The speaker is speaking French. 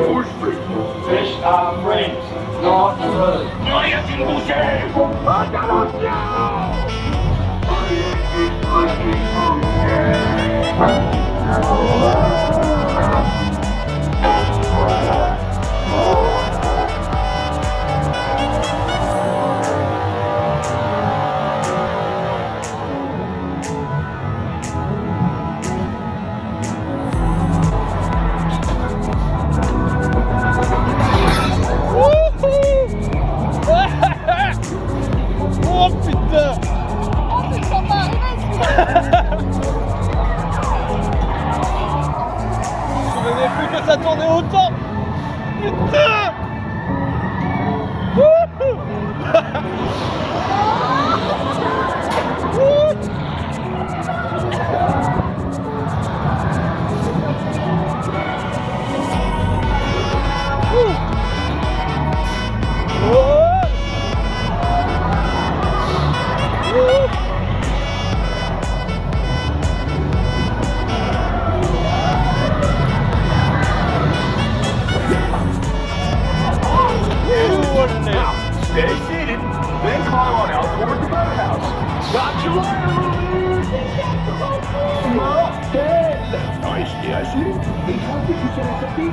Fish are friends, not brothers. Rien qu'une bouchée. Oh putain! Oh c'est sympa, Je me souvenais plus que ça tournait autant! Putain! Stay seated, then climb on out toward the boathouse. Got your wires! Mortel! Nice, yes. Et quand tu seras sorti,